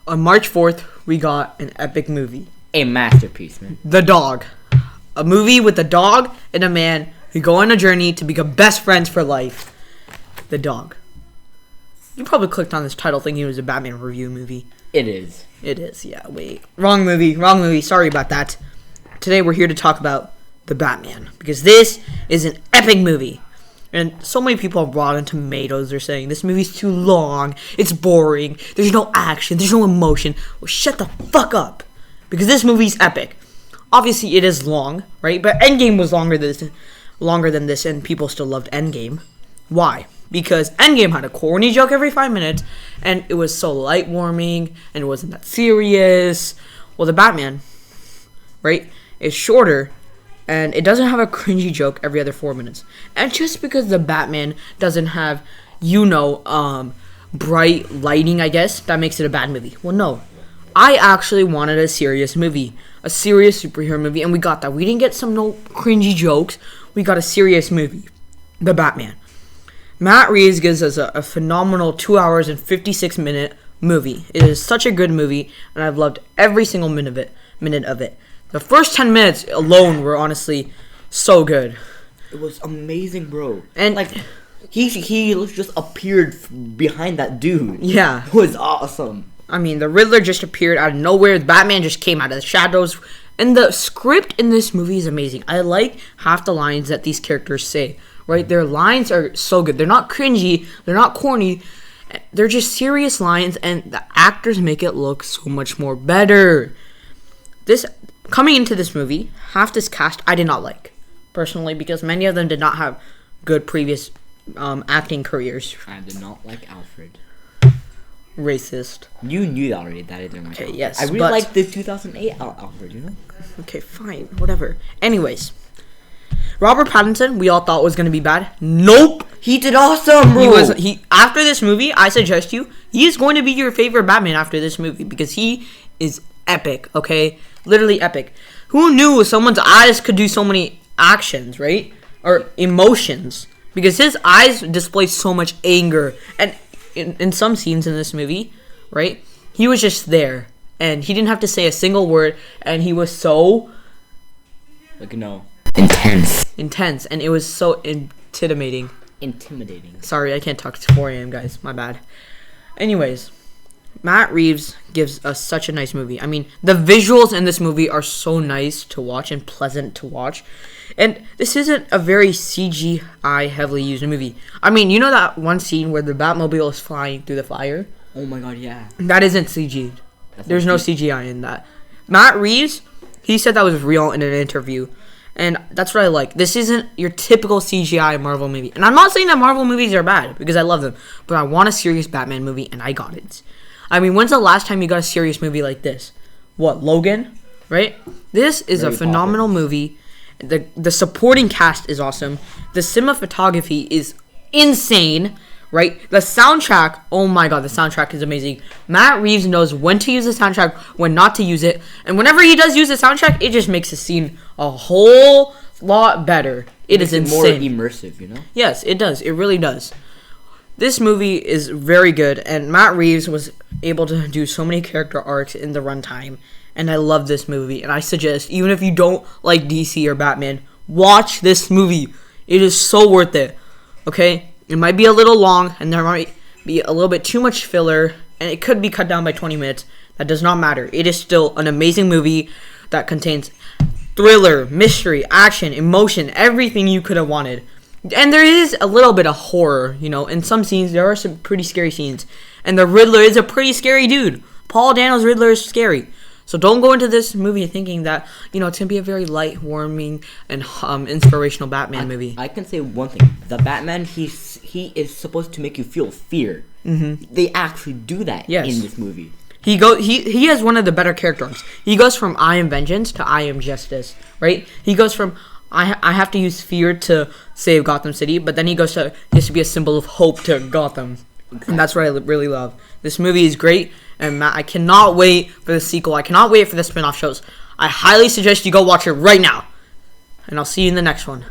On March 4th, we got an epic movie. A masterpiece, man. The Dog. A movie with a dog and a man who go on a journey to become best friends for life. The Dog. You probably clicked on this title thinking it was a Batman review movie. It is. It is, yeah, wait. Wrong movie. Sorry about that. Today we're here to talk about The Batman. Because this is an epic movie. And so many people on Rotten Tomatoes are saying this movie's too long, it's boring, there's no action, there's no emotion. Well, shut the fuck up. Because this movie's epic. Obviously, it is long, right? But Endgame was longer than this, and people still loved Endgame. Why? Because Endgame had a corny joke every 5 minutes, and it was so light-warming, and it wasn't that serious. Well, The Batman, right, is shorter, and it doesn't have a cringy joke every other 4 minutes. And just because The Batman doesn't have, bright lighting, I guess, that makes it a bad movie. Well, no. I actually wanted a serious movie. A serious superhero movie, and we got that. We didn't get no cringy jokes. We got a serious movie. The Batman. Matt Reeves gives us a phenomenal 2 hours and 56-minute movie. It is such a good movie, and I've loved every single minute of it. The first 10 minutes alone were honestly so good. It was amazing, bro. And like, he just appeared behind that dude. Yeah. It was awesome. I mean, the Riddler just appeared out of nowhere. The Batman just came out of the shadows. And the script in this movie is amazing. I like half the lines that these characters say, right? Their lines are so good. They're not cringy. They're not corny. They're just serious lines, and the actors make it look so much more better. Coming into this movie, half this cast I did not like, personally, because many of them did not have good previous acting careers. I did not like Alfred. Racist. You knew that already. That I didn't like. Okay, yes. I really liked the 2008 Alfred, you know? Okay, fine. Whatever. Anyways. Robert Pattinson, we all thought was going to be bad. Nope. He did awesome, bro. After this movie, I suggest you, he is going to be your favorite Batman after this movie. Because he is epic, okay? Literally epic. Who knew someone's eyes could do so many actions, right? Or emotions. Because his eyes display so much anger. And in some scenes in this movie, right, he was just there, and he didn't have to say a single word, and he was so intense, and it was so intimidating. Sorry, I can't talk to 4 a.m. guys, my bad. Anyways, Matt Reeves gives us such a nice movie. I mean, the visuals in this movie are so nice to watch and pleasant to watch. And this isn't a very CGI heavily used movie. I mean, you know that one scene where the Batmobile is flying through the fire? Oh my god, yeah. That isn't CG. There's no CGI in that. Matt Reeves, he said that was real in an interview. And that's what I like. This isn't your typical CGI Marvel movie. And I'm not saying that Marvel movies are bad, because I love them. But I want a serious Batman movie, and I got it. I mean, when's the last time you got a serious movie like this? What, Logan? Right? This is a phenomenal movie. The supporting cast is awesome. The cinematography is insane, right? The soundtrack, oh my god, the soundtrack is amazing. Matt Reeves knows when to use the soundtrack, when not to use it. And whenever he does use the soundtrack, it just makes the scene a whole lot better. It is insane. More immersive, you know? Yes, it does. It really does. This movie is very good, and Matt Reeves was able to do so many character arcs in the runtime. And I love this movie, and I suggest, even if you don't like DC or Batman, watch this movie. It is so worth it, okay? It might be a little long, and there might be a little bit too much filler, and it could be cut down by 20 minutes. That does not matter. It is still an amazing movie that contains thriller, mystery, action, emotion, everything you could have wanted. And there is a little bit of horror, you know. In some scenes, there are some pretty scary scenes. And the Riddler is a pretty scary dude. Paul Dano's Riddler is scary. So don't go into this movie thinking that, it's going to be a very light, warming, and inspirational Batman movie. I can say one thing. The Batman, he is supposed to make you feel fear. Mm-hmm. They actually do that in this movie. He has one of the better character arcs. He goes from I am vengeance to I am justice, right? He goes from I have to use fear to save Gotham City, but then he has to be a symbol of hope to Gotham. Exactly. And that's what I really love. This movie is great, and I cannot wait for the sequel. I cannot wait for the spin-off shows. I highly suggest you go watch it right now. And I'll see you in the next one.